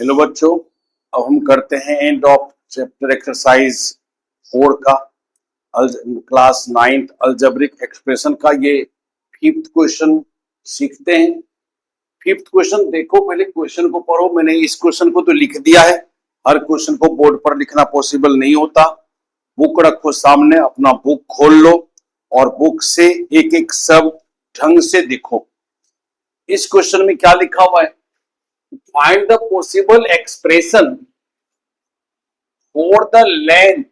Hello बच्चों, अब हम करते हैं एंड ऑफ चैप्टर एक्सरसाइज 4 का क्लास 9th अलजेब्रिक एक्सप्रेशन का ये 5th क्वेश्चन सीखते हैं। 5th क्वेश्चन देखो, पहले क्वेश्चन को पढ़ो। मैंने इस क्वेश्चन को तो लिख दिया है, हर क्वेश्चन को बोर्ड पर लिखना पॉसिबल नहीं होता। बुक रखो सामने, अपना बुक खोल लो और बुक से एक एक शब्द ढंग से देखो। इस क्वेश्चन में क्या लिखा हुआ है? Find the possible expression for the length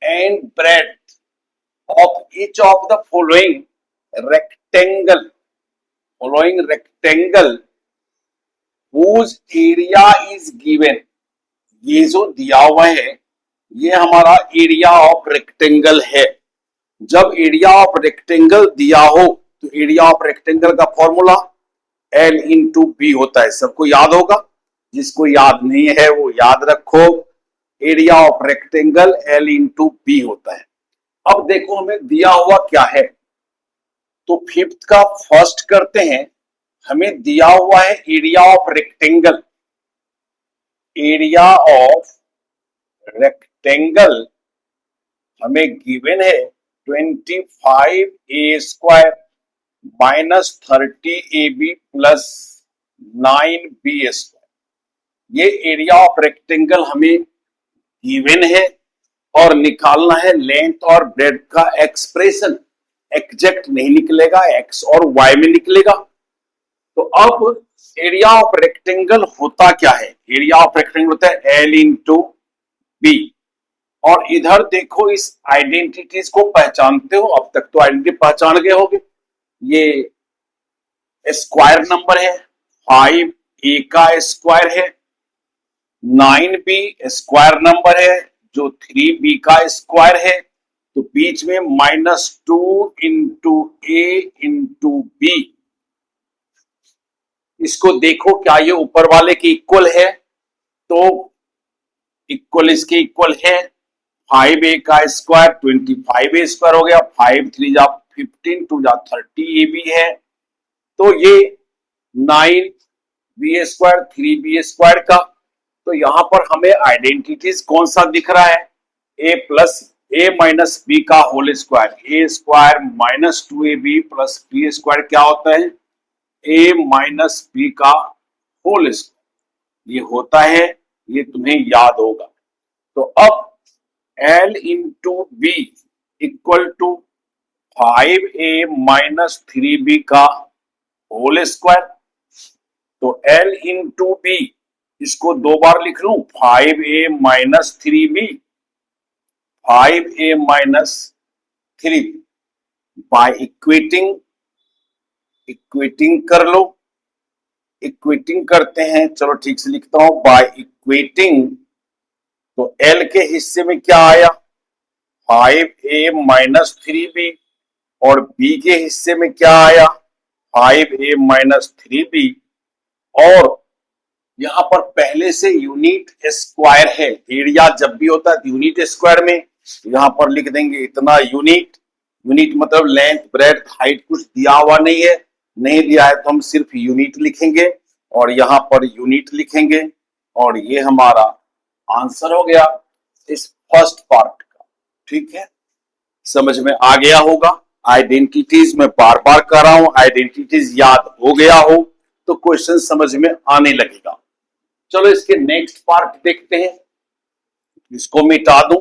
and breadth of each of the following rectangle whose area is given। ये जो दिया हुआ है ये हमारा एरिया ऑफ रेक्टेंगल है। जब एरिया ऑफ रेक्टेंगल दिया हो तो एरिया ऑफ रेक्टेंगल का फॉर्मूला L इंटू बी होता है। सबको याद होगा, जिसको याद नहीं है वो याद रखो। Area of rectangle L into B होता है। अब देखो हमें दिया हुआ क्या है, तो 5th का फर्स्ट करते हैं। हमें दिया हुआ है area of rectangle. Area of rectangle हमें गिवन है 25a square minus 30ab plus 9b square. ये एरिया ऑफ रेक्टेंगल हमें गिवन है और निकालना है लेंथ और ब्रेड्थ का एक्सप्रेशन। एग्जैक्ट नहीं निकलेगा, एक्स और वाई में निकलेगा। तो अब एरिया ऑफ रेक्टेंगल होता क्या है? एरिया ऑफ रेक्टेंगल होता है L इंटू बी। और इधर देखो, इस आइडेंटिटीज को पहचानते हो? अब तक तो आइडेंटिटी पहचान गए होगे। ये स्क्वायर नंबर है, 5a का स्क्वायर है, 9b स्क्वायर नंबर है जो 3b का स्क्वायर है। तो बीच में -2 इंटू a इंटू बी। इसको देखो, क्या ये ऊपर वाले के इक्वल है? तो इक्वल इसके इक्वल है। 5a का स्क्वायर 25a स्क्वायर हो गया, 5 3 जा 15 2 जा 30ab है। तो ये 9b स्क्वायर 3b स्क्वायर का। तो यहां पर हमें आइडेंटिटीज कौन सा दिख रहा है? a माइनस बी का whole square. a square minus 2ab plus b square क्या होता है? a माइनस बी का होल स्क्वायर। ये होता है, ये तुम्हें याद होगा। तो अब L into B equal to 5a minus 3b का होल स्क्वायर। तो L इंटू बी, इसको दो बार लिख लूं, 5a minus 3b, 5a minus 3b। Bye equating कर लो। इक्वेटिंग करते हैं, चलो ठीक से लिखता हूं। बाय इक्वेटिंग तो L के हिस्से में क्या आया? 5a माइनस 3b और B के हिस्से में क्या आया? 5a minus 3b। और यहां पर पहले से यूनिट स्क्वायर है। एरिया जब भी होता है यूनिट स्क्वायर में यहां पर लिख देंगे इतना यूनिट। यूनिट मतलब लेंथ ब्रेड्थ हाइट कुछ दिया हुआ नहीं है। नहीं दिया है तो हम सिर्फ यूनिट लिखेंगे और यहां पर यूनिट लिखेंगे। और ये हमारा आंसर हो गया इस फर्स्ट पार्ट का। ठीक है, समझ में आ गया होगा। आइडेंटिटीज में बार बार कर रहा हूं, आइडेंटिटीज याद हो गया हो तो क्वेश्चन समझ में आने लगेगा। चलो इसके नेक्स्ट पार्ट देखते हैं। इसको मिटा दूं,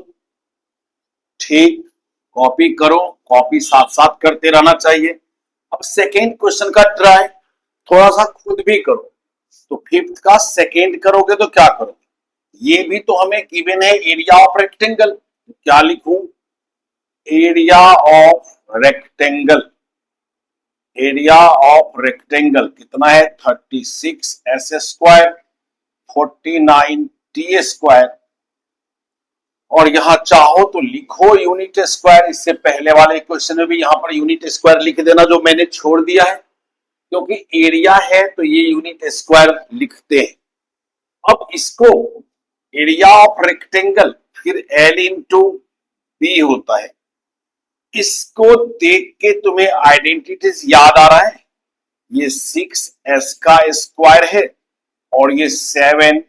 ठीक, कॉपी करो। कॉपी साथ साथ करते रहना चाहिए। अब सेकेंड क्वेश्चन का ट्राई थोड़ा सा खुद भी करो। तो 5th का सेकेंड करोगे तो क्या करोगे? ये भी तो हमें गिवन है एरिया ऑफ रेक्टेंगल। क्या लिखूं? Area of rectangle. Area of rectangle कितना है? 36s square 49t square. और यहां चाहो तो लिखो यूनिट स्क्वायर। इससे पहले वाले क्वेश्चन में भी यहां पर यूनिट स्क्वायर लिख देना, जो मैंने छोड़ दिया है, क्योंकि एरिया है तो ये यूनिट स्क्वायर लिखते हैं। अब इसको एरिया ऑफ रेक्टेंगल फिर L इंटू बी होता है। इसको देख के तुम्हें आइडेंटिटीज याद आ रहा है? ये 6s का स्क्वायर है और ये 7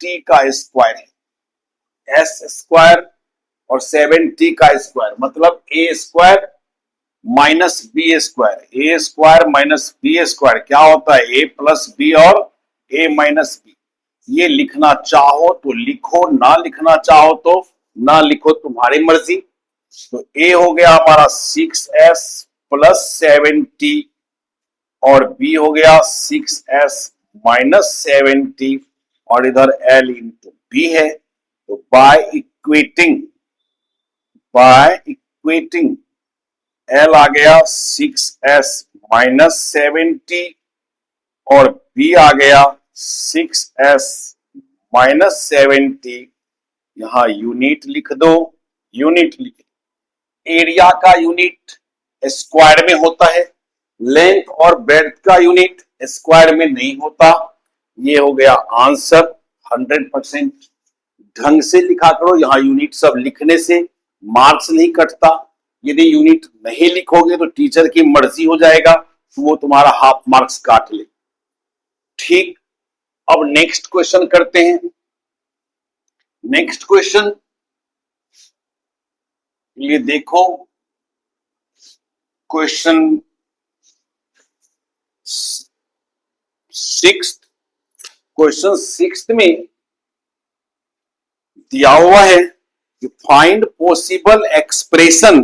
टी का स्क्वायर है, एस स्क्वायर और 7t का स्क्वायर, मतलब ए स्क्वायर माइनस बी स्क्वायर, ए स्क्वायर माइनस बी स्क्वायर क्या होता है, ए प्लस बी और ए माइनस बी। ये लिखना चाहो तो लिखो, ना लिखना चाहो तो ना लिखो, तुम्हारी मर्जी। तो ए हो गया हमारा 6s प्लस 7t और बी हो गया 6s माइनस 7t और इधर l इंटू बी है। तो बाय इक्वेटिंग L आ गया 6s माइनस 7t और B आ गया 6s माइनस 7t। यहां यूनिट लिख दो, यूनिट लिख दो। एरिया का यूनिट स्क्वायर में होता है, लेंथ और ब्रेड्थ का यूनिट स्क्वायर में नहीं होता। ये हो गया आंसर 100%। ढंग से लिखा करो, यहां यूनिट सब लिखने से मार्क्स नहीं कटता। यदि यूनिट नहीं लिखोगे तो टीचर की मर्जी हो जाएगा, तो वो तुम्हारा हाफ मार्क्स काट ले। ठीक, अब नेक्स्ट क्वेश्चन करते हैं। नेक्स्ट क्वेश्चन ये देखो, क्वेश्चन 6, क्वेश्चन 6 में दिया हुआ है कि find possible expression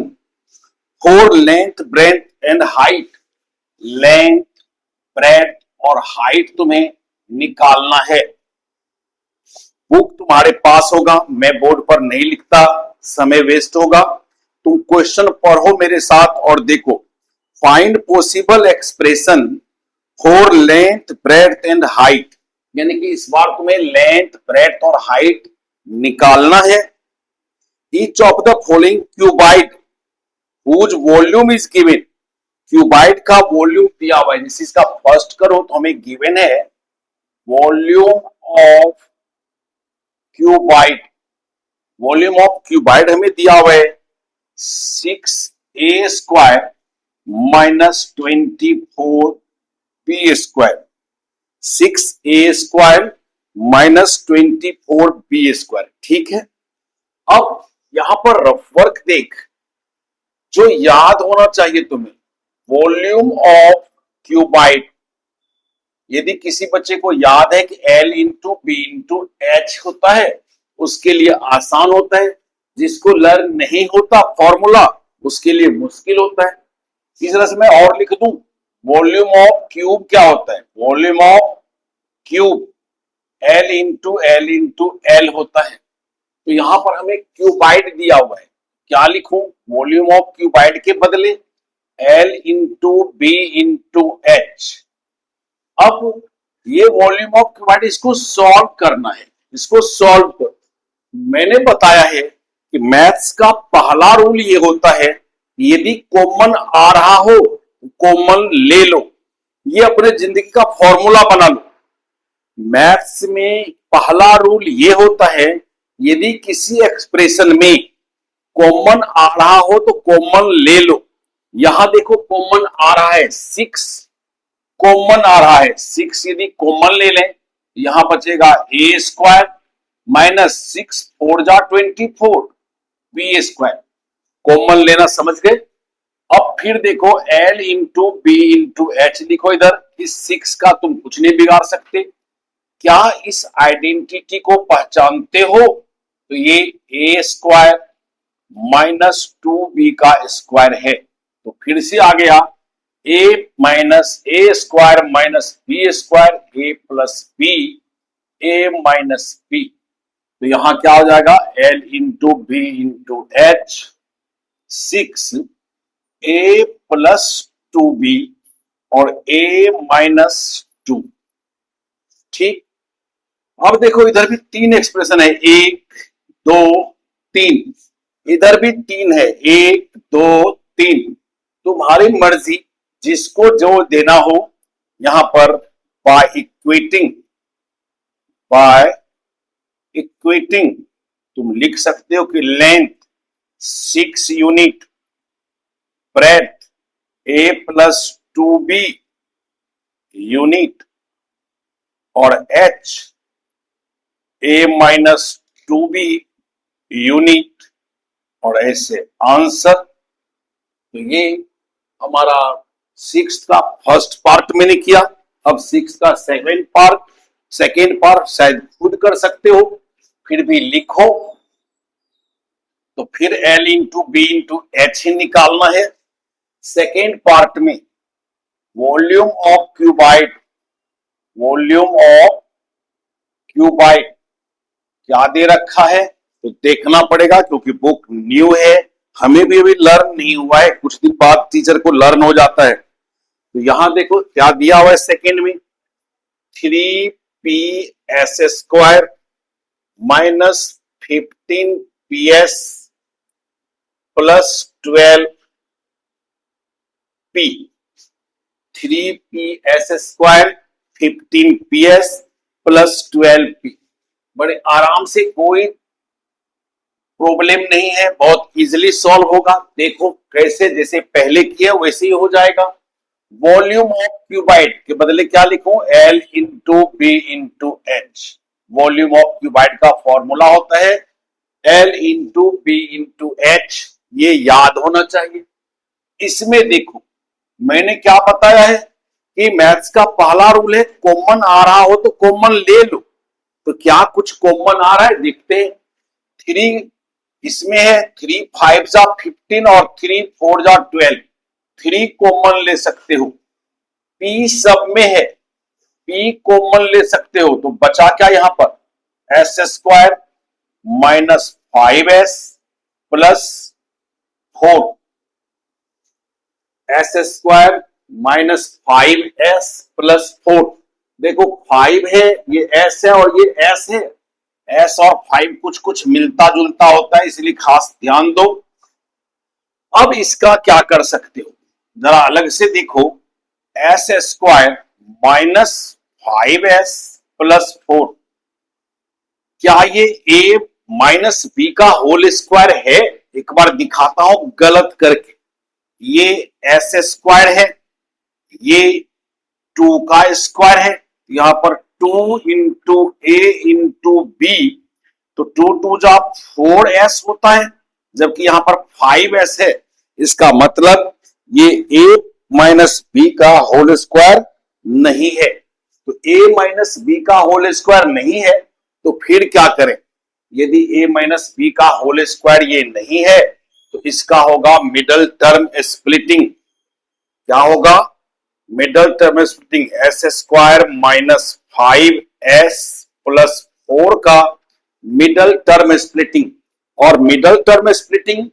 for length breadth and height. Length, breadth और हाइट तुम्हें निकालना है। बुक तुम्हारे पास होगा, मैं बोर्ड पर नहीं लिखता, समय वेस्ट होगा। तुम क्वेश्चन पढ़ो मेरे साथ और देखो। Find possible expression for length breadth and height, यानी कि इस बार तुम्हें लेंथ, ब्रेड्थ और हाइट निकालना है। Each of the following cuboid whose volume is given. Cuboid का वॉल्यूम दिया हुआ है, जैसे इसका फर्स्ट करो तो हमें गिवन है volume of cuboid. Volume of cuboid हमें दिया हुआ है 6a square minus 24b square. 6a square minus 24b square, ठीक है। अब यहां पर रफ वर्क देख, जो याद होना चाहिए तुम्हें, वॉल्यूम ऑफ क्यूबाइड। यदि किसी बच्चे को याद है कि L into B into H होता है, उसके लिए आसान होता है। जिसको लर्न नहीं होता फॉर्मूला, उसके लिए मुश्किल होता है। इस तरह से मैं और लिख दूं, वॉल्यूम ऑफ क्यूब क्या होता है, volume of cube L into L होता है। तो यहां पर हमें क्यूबाइड दिया हुआ है, क्या लिखूं, वॉल्यूम ऑफ क्यूबाइड के बदले L into B into H. अब ये वॉल्यूम ऑफ क्यूबाइड, इसको सॉल्व करना है। इसको सॉल्व कर, मैंने बताया है कि मैथ्स का पहला रूल ये होता है, यदि कॉमन आ रहा हो कॉमन ले लो। ये अपने जिंदगी का फॉर्मूला बना लो। मैथ्स में पहला रूल ये होता है, यदि किसी एक्सप्रेशन में कॉमन आ रहा हो तो कॉमन ले लो। यहां देखो कॉमन आ रहा है 6, कॉमन आ रहा है 6, यदि कॉमन ले लें यहां बचेगा a स्क्वायर माइनस 6 4 जा 24 b स्क्वायर। कॉमन लेना समझ गए। अब फिर देखो L into B into H लिखो इधर। इस 6 का तुम कुछ नहीं बिगाड़ सकते। क्या इस आइडेंटिटी को पहचानते हो, तो ये a स्क्वायर माइनस 2b का स्क्वायर है। तो फिर से आ गया a minus A square minus B square, a plus B a minus B. तो यहां क्या हो जाएगा, L into B into H 6a plus 2b और a माइनस 2। ठीक, अब देखो इधर भी 3 एक्सप्रेशन है, 1 2 3, इधर भी 3 है, 1 2 3। तुम्हारी मर्जी, जिसको जो देना हो। यहां पर बाय इक्वेटिंग तुम लिख सकते हो कि length 6 unit, breadth a plus 2b unit और h ए माइनस 2b यूनिट और ऐसे आंसर। तो ये हमारा सिक्स का फर्स्ट पार्ट मैंने किया। अब सिक्स का सेकेंड पार्ट शायद खुद कर सकते हो, फिर भी लिखो। तो फिर L into B into H ही निकालना है। सेकेंड पार्ट में वॉल्यूम ऑफ क्यूबाइड क्या दे रखा है तो देखना पड़ेगा, क्योंकि बुक न्यू है, हमें भी अभी लर्न नहीं हुआ है, कुछ दिन बाद टीचर को लर्न हो जाता है। तो यहां देखो क्या दिया हुआ है सेकेंड में, 3p(s²) minus 15ps plus 12p। 3p(s²) 15ps plus 12p। बड़े आराम से, कोई प्रॉब्लम नहीं है, बहुत इजीली सॉल्व होगा। देखो कैसे, जैसे पहले किया वैसे ही हो जाएगा। वॉल्यूम ऑफ क्यूबाइड के बदले क्या लिखूं, L into B into H. Volume of cuboid का फॉर्मूला होता है L into B into H, ये याद होना चाहिए। इसमें देखो मैंने क्या बताया है कि मैथ्स का पहला रूल है कॉमन आ रहा हो तो कॉमन ले लो। तो क्या कुछ कॉमन आ रहा है, देखते हैं। 3 इसमें है, 3 5 जा 15 और 3 4 जा 12, 3 कॉमन ले सकते हो। P सब में है, P कॉमन ले सकते हो, तो बचा क्या यहां पर, s² minus 5s plus 4, s² minus 5s plus 4। देखो 5 है, ये s है और ये s है, s और 5 कुछ कुछ मिलता जुलता होता है, इसलिए खास ध्यान दो। अब इसका क्या कर सकते हो, जरा अलग से देखो, s² माइनस 5s प्लस 4, क्या ये a माइनस बी का होल स्क्वायर है? एक बार दिखाता हूं गलत करके। ये s² है, ये 2 का स्क्वायर है, यहां पर 2 इंटू ए इंटू बी, तो 2 2 जा 4s होता है, जबकि यहां पर 5s है। इसका मतलब ये a माइनस बी का होल स्क्वायर नहीं है। तो a माइनस बी का होल स्क्वायर नहीं है, तो फिर क्या करें, यदि a माइनस बी का होल स्क्वायर ये नहीं है तो इसका होगा मिडल टर्म स्प्लिटिंग। क्या होगा, middle term splitting, s² minus 5s plus 4 का मिडल टर्म स्प्लिटिंग। और मिडल टर्म स्प्लिटिंग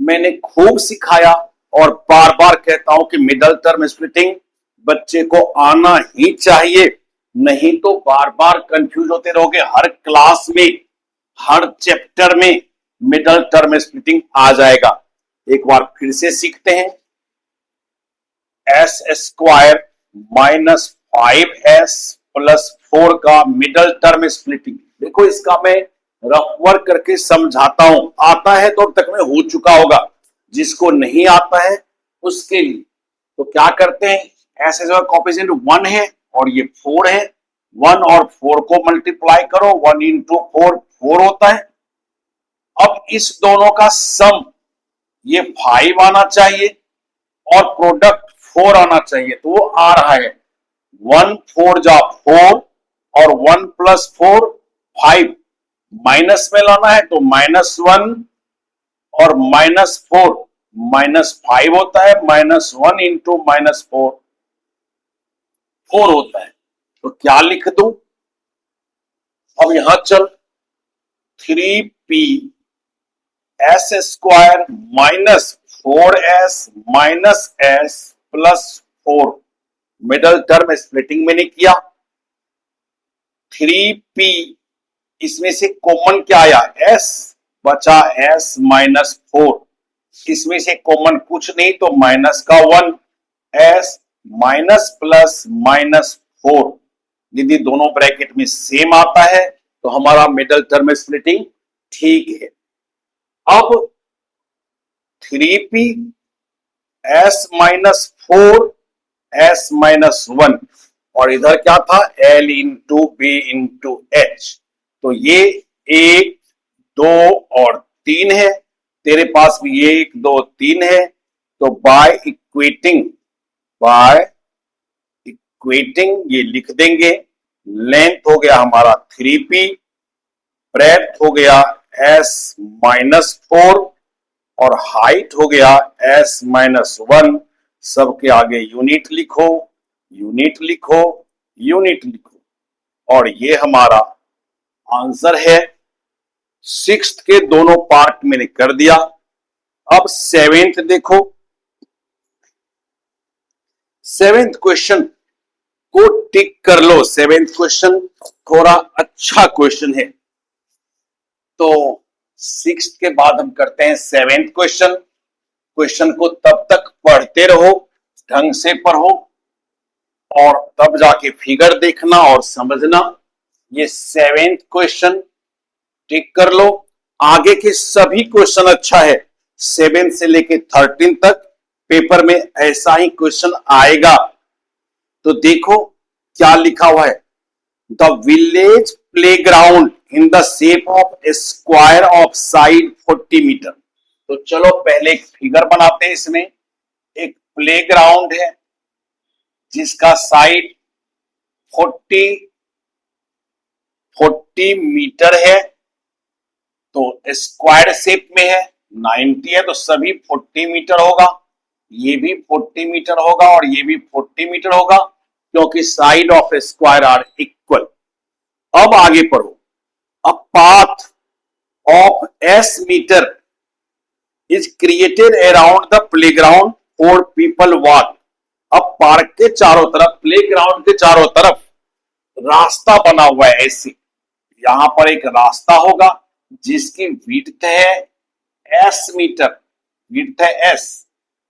मैंने खूब सिखाया और बार बार कहता हूं कि मिडल टर्म स्प्लिटिंग बच्चे को आना ही चाहिए, नहीं तो बार बार कंफ्यूज होते रहोगे। हर क्लास में, हर चैप्टर में मिडल टर्म स्प्लिटिंग आ जाएगा। एक बार फिर से सीखते हैं, s² माइनस 5s प्लस 4 का मिडल टर्म स्प्लिटिंग। देखो इसका मैं रफ वर्क करके समझाता हूं, आता है तो अब तक में हो चुका होगा, जिसको नहीं आता है उसके लिए। तो क्या करते हैं, s कोएफिशिएंट 1 है और ये 4 है, 1 और 4 को मल्टीप्लाई करो, 1 इंटू 4 4 होता है। अब इस दोनों का सम ये 5 आना चाहिए और प्रोडक्ट 4 आना चाहिए, तो वो आ रहा है 1 4 जा 4 और 1 प्लस 4 5, माइनस में लाना है तो -1 और -4 -5 होता है, -1 इंटू -4 4 होता है। तो क्या लिख दूं, अब यहां चल, 3p s² minus 4s minus s plus 4, middle term splitting मैंने किया। 3p इसमें से कॉमन क्या आया, s बचा s माइनस 4, इसमें से कॉमन कुछ नहीं तो माइनस का 1, s माइनस प्लस -4। यदि दोनों ब्रैकेट में सेम आता है तो हमारा मिडल टर्म स्प्लिटिंग ठीक है। अब 3p s minus 4 s minus 1 और इधर क्या था, L into B into H. तो तो ये 1 2 और 3 है, तेरे पास भी 1 2 3 है। तो बाय इक्वेटिंग ये लिख देंगे। लेंथ हो गया हमारा 3p, ब्रेड्थ हो गया s-4 और हाइट हो गया s-1। सबके आगे यूनिट लिखो, यूनिट लिखो, यूनिट लिखो। और ये हमारा आंसर है। सिक्स्थ के दोनों पार्ट मैंने कर दिया। अब सेवेंथ देखो। सेवेंथ क्वेश्चन को टिक कर लो। सेवेंथ क्वेश्चन थोड़ा अच्छा क्वेश्चन है। तो सिक्स्थ के बाद हम करते हैं सेवेंथ क्वेश्चन। क्वेश्चन को तब तक पढ़ते रहो, ढंग से पढ़ो और तब जाके फिगर देखना और समझना। ये सेवेंथ क्वेश्चन टिक कर लो। आगे के सभी क्वेश्चन अच्छा है। 7 से लेके 13 तक पेपर में ऐसा ही क्वेश्चन आएगा। तो देखो क्या लिखा हुआ है। The village playground in the shape of a square of side 40 metre. तो चलो पहले एक फिगर बनाते हैं। इसमें एक प्लेग्राउंड है जिसका साइड 40 मीटर है। तो स्क्वायर शेप में है, 90 है तो सभी 40 मीटर होगा। ये भी 40 मीटर होगा और ये भी 40 मीटर होगा, क्योंकि side of square are equal. अब आगे पढ़ो। A path of s metre is created around the playground for people walk. अब पार्क के चारों तरफ, प्लेग्राउंड के चारों तरफ रास्ता बना हुआ है। ऐसे यहां पर एक रास्ता होगा जिसकी विड्थ है s मीटर, विड्थ है s।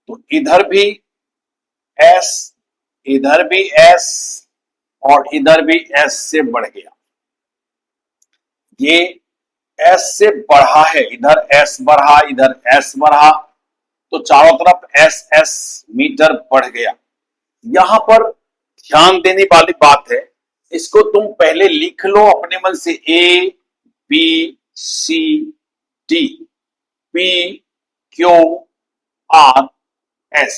तो इधर भी s, इधर भी s और इधर भी s से बढ़ गया। ये s से बढ़ा है, इधर s बढ़ा, इधर s बढ़ा, तो चारों तरफ s s मीटर बढ़ गया। यहां पर ध्यान देने वाली बात है, इसको तुम पहले लिख लो अपने मन से। A B C D P Q R S।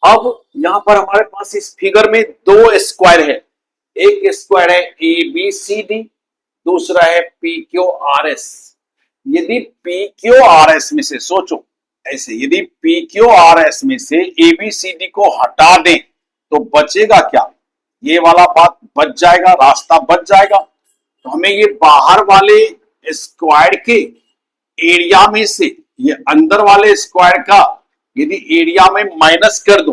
अब यहां पर हमारे पास इस फिगर में दो स्क्वायर है। एक स्क्वायर है ABCD, दूसरा है PQRS। यदि PQRS में से सोचो ऐसे, यदि PQRS में से ABCD को हटा दें तो बचेगा क्या? ये वाला बात बच जाएगा, रास्ता बच जाएगा। तो हमें ये बाहर वाले स्क्वायर के एरिया में से ये अंदर वाले स्क्वायर का यदि एरिया में माइनस कर दो,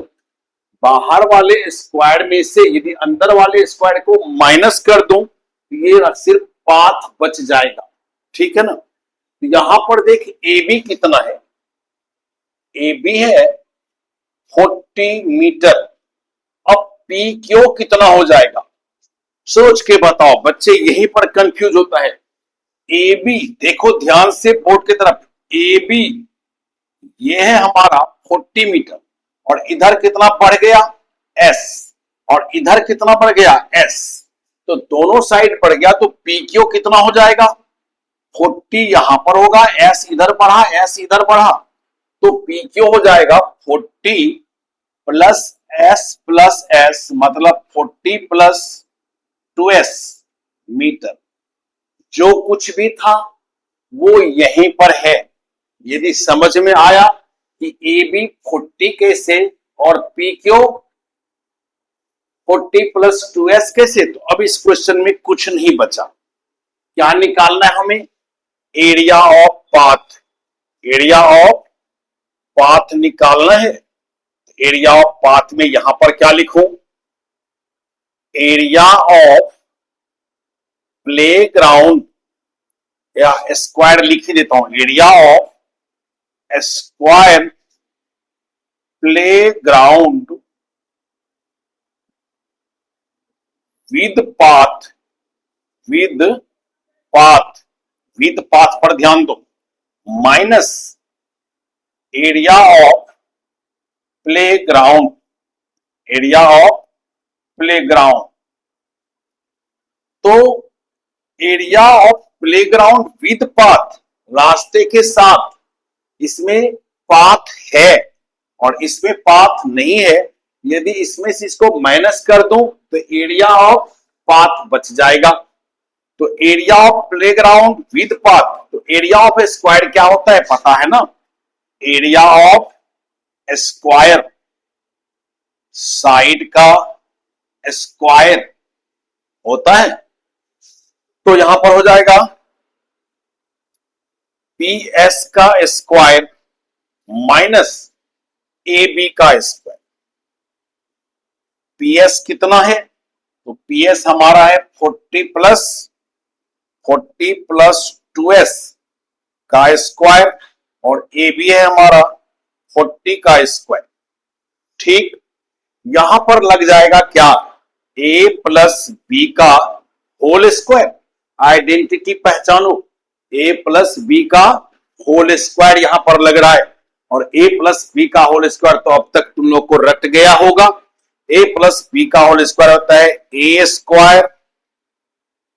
बाहर वाले स्क्वायर में से यदि अंदर वाले स्क्वायर को माइनस कर दो, तो ये सिर्फ पाथ बच जाएगा। ठीक है ना? तो यहां पर देख AB कितना है। AB है 40 मीटर। अब PQ कितना हो जाएगा? सोच के बताओ बच्चे, यहीं पर कंफ्यूज होता है। AB देखो ध्यान से बोर्ड की तरफ। AB ये है हमारा 40 मीटर और इधर कितना बढ़ गया S, और इधर कितना बढ़ गया S। तो दोनों साइड बढ़ गया, तो PQ कितना हो जाएगा? 40 यहां पर होगा, S इधर बढ़ा, S इधर बढ़ा, तो PQ हो जाएगा 40 प्लस S मतलब 40 प्लस 2S मीटर। जो कुछ भी था वो यहीं पर है। यदि समझ में आया कि AB 40 कैसे और PQ 40 प्लस 2S कैसे, तो अब इस क्वेश्चन में कुछ नहीं बचा। क्या निकालना है हमें? Area of path. Area of path निकालना है। एरिया ऑफ पाथ में यहां पर क्या लिखूं? एरिया ऑफ प्लेग्राउंड, या स्क्वायर लिख ही देता हूं। Area of square playground with path, with path, with path पर ध्यान दो, minus area of playground, area of playground. तो area of playground with path, रास्ते के साथ, इसमें पाथ है और इसमें पाथ नहीं है। यदि इसमें से इसको माइनस कर दूं तो एरिया ऑफ पाथ बच जाएगा। तो area of playground with path, तो एरिया ऑफ स्क्वायर क्या होता है पता है ना, एरिया ऑफ स्क्वायर, साइड का स्क्वायर होता है। तो यहां पर हो जाएगा पी एस का स्क्वायर माइनस ए बी का स्क्वायर। पी एस कितना है, तो पी एस हमारा है 40 प्लस 2s का स्क्वायर और ए बी है हमारा 40 का स्क्वायर। ठीक, यहां पर लग जाएगा क्या, a प्लस बी का होल स्क्वायर। आइडेंटिटी पहचानो, a प्लस बी का होल स्क्वायर यहां पर लग रहा है और a प्लस बी का होल स्क्वायर तो अब तक तुम लोग को रट गया होगा। a प्लस बी का होल स्क्वायर होता है a square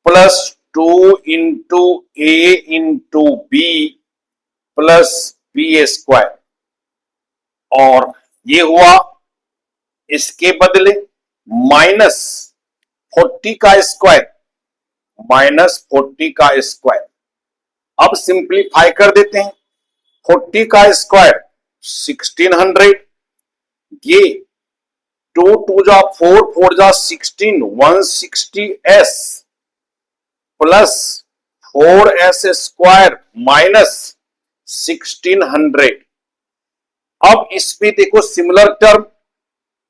plus 2 into A into B plus B square, और ये हुआ इसके बदले माइनस 40 का स्क्वायर, माइनस 40 का स्क्वायर। अब सिंप्लीफाई कर देते हैं, 40 का स्क्वायर 1600, ये 2 2 जा 4 4 जा 16 160s plus 4s square minus 1600। अब इसमें देखो सिमिलर टर्म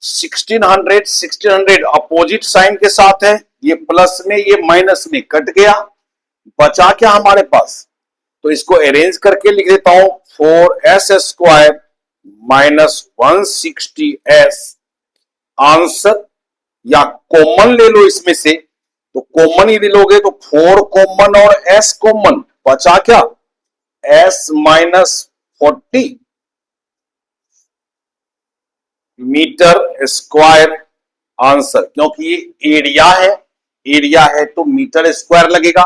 1600 अपोजिट साइन के साथ है, ये प्लस में ये माइनस में कट गया, बचा क्या हमारे पास, तो इसको अरेंज करके लिख देता हूं 4s square minus 160s। Answer, या कॉमन ले लो इसमें से, तो कॉमन यदि लोगे तो 4 कॉमन और s कॉमन, बचा क्या s minus 40 metre square answer. क्योंकि ये एरिया है तो मीटर स्क्वायर लगेगा।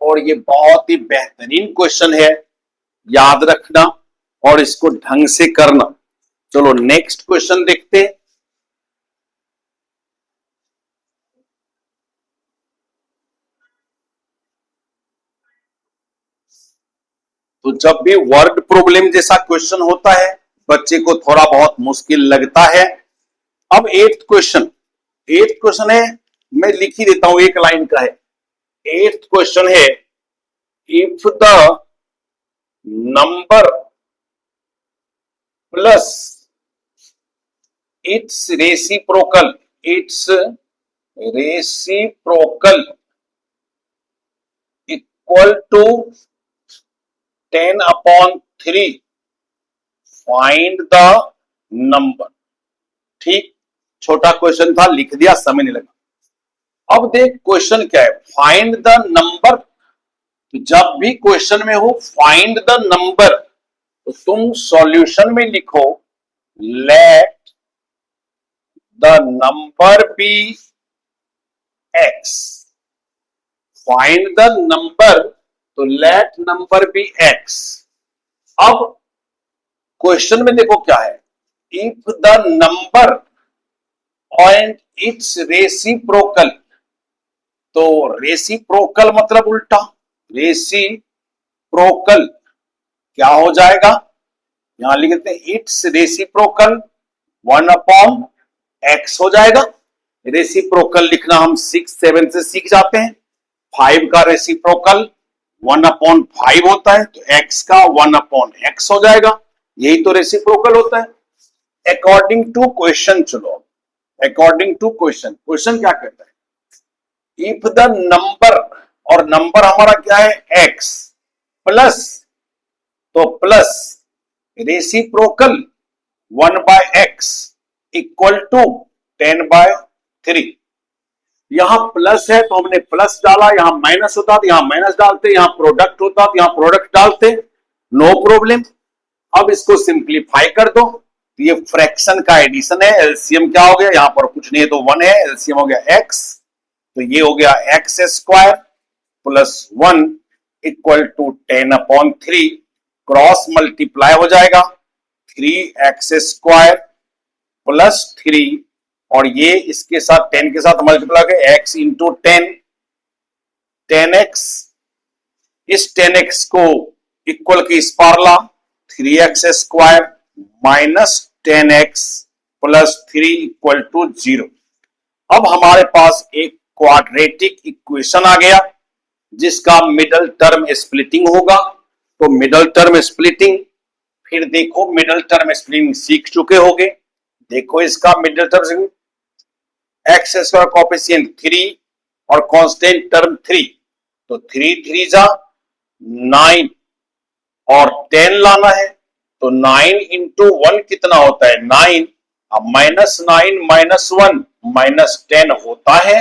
और ये बहुत ही बेहतरीन क्वेश्चन है, याद रखना और इसको ढंग से करना। चलो नेक्स्ट क्वेश्चन देखते हैं। तो जब भी वर्ड प्रॉब्लम जैसा क्वेश्चन होता है बच्चे को थोड़ा बहुत मुश्किल लगता है। अब एट्थ क्वेश्चन है, मैं लिख ही देता हूं, एक लाइन का है। एट्थ क्वेश्चन है, if the number plus its reciprocal equal to 10/3 find the number. ठीक, छोटा क्वेश्चन था, लिख दिया, समय नहीं लगा। अब देख क्वेश्चन क्या है, फाइंड द नंबर। तो जब भी क्वेश्चन में हो फाइंड द नंबर, तो तुम सॉल्यूशन में लिखो let the number be x। Find the number, तो लेट नंबर बी x। अब क्वेश्चन में देखो क्या है, if the number and its reciprocal. तो रेसिप्रोकल मतलब उल्टा, रेसिप्रोकल क्या हो जाएगा, यहां लिख देते हैं इट्स रेसिप्रोकल 1/x हो जाएगा। रेसिप्रोकल लिखना हम 6 7 से सीख जाते हैं। 5 का रेसिप्रोकल 1/5 होता है, तो x का 1/x हो जाएगा। यही तो रेसिप्रोकल होता है अकॉर्डिंग टू क्वेश्चन। चलो अकॉर्डिंग टू क्वेश्चन क्या कहता है, इफ द नंबर, और नंबर हमारा क्या है x, प्लस, तो plus reciprocal 1/x equal to 10/3। यहां प्लस है तो हमने प्लस डाला, यहां माइनस होता तो यहां माइनस डालते, यहां प्रोडक्ट होता तो यहां प्रोडक्ट डालते, नो प्रॉब्लम। अब इसको सिंप्लीफाई कर दो, तो ये फ्रैक्शन का एडिशन है। एलसीएम क्या हो गया, यहां पर कुछ नहीं है तो 1 है, एलसीएम हो गया x, तो ये हो गया x square plus 1 equal to 10/3, cross multiply हो जाएगा 3x स्क्वायर प्लस 3 और ये इसके साथ 10 के साथ मल्टीप्लाई कर x इंटू 10x, इस 10x को इक्वल की इस पार ला 3x square minus 10x plus 3 equal to 0। अब हमारे पास एक क्वाड्रेटिक इक्वेशन आ गया जिसका मिडल टर्म स्प्लिटिंग होगा। तो मिडल टर्म स्प्लिटिंग, फिर देखो मिडल टर्म स्प्लिटिंग सीख चुके होगे। देखो इसका middle term x square coefficient 3 और कांस्टेंट टर्म 3, तो 3 3 जा 9 और 10 लाना है, तो 9 इंटू 1 कितना होता है 9। अब -9 -1 -10 होता है,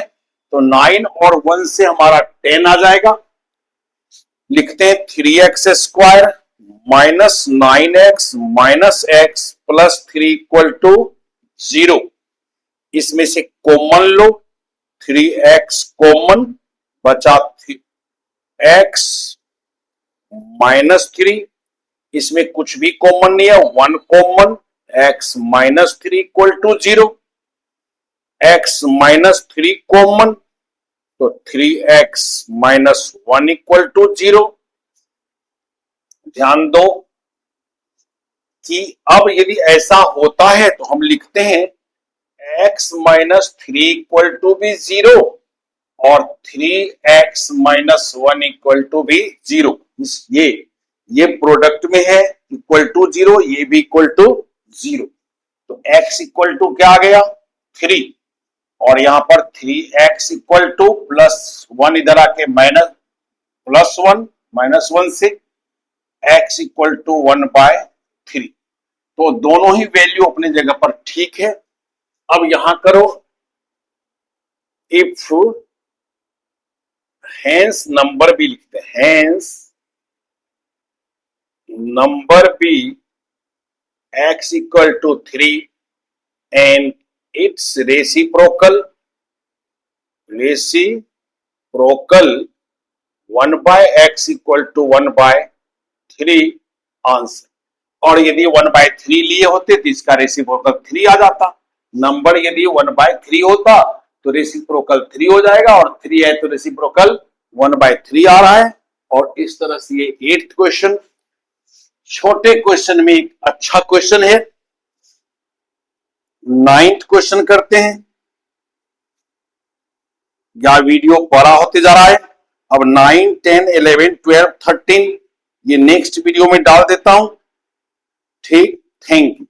तो 9 और 1 से हमारा 10 आ जाएगा। लिखते हैं 3x square minus 9x minus x plus 3 equal to 0। इसमें से कॉमन लो, 3x कॉमन बचा x माइनस 3, इसमें कुछ भी कॉमन नहीं है, 1 common, x minus 3 equal to 0, x minus 3 common, तो 3x माइनस 1 इक्वल टू 0। ध्यान दो कि अब यदि ऐसा होता है तो हम लिखते हैं x माइनस 3 इक्वल टू भी 0 और 3x माइनस 1 इक्वल टू भी 0। ये प्रोडक्ट में है इक्वल टू 0, ये भी इक्वल टू 0, तो x इक्वल टू क्या आ गया 3 और यहां पर 3x इक्वल टू प्लस 1 इधर आके माइनस प्लस 1 माइनस 1 से x इक्वल टू 1/3। तो दोनों ही वैल्यू अपनी जगह पर ठीक है। अब यहां करो इफ हेंस नंबर भी लिखते हैं, hence number be x equal to 3 and its reciprocal 1/x equal to 1/3 answer. और यदि 1/3 लिए होते तो इसका रेसिप्रोकल 3 आ जाता। नंबर यदि 1/3 होता तो रेसिप्रोकल 3 हो जाएगा और 3 है तो रेसिप्रोकल 1/3 आ रहा है। और इस तरह से ये 8th क्वेश्चन, छोटे क्वेश्चन में एक अच्छा क्वेश्चन है। 9th क्वेश्चन करते हैं। या वीडियो बड़ा होते जा रहा है। अब 9, 10, 11, 12, 13 ये नेक्स्ट वीडियो में डाल देता हूं। ठीक, थैंक यू।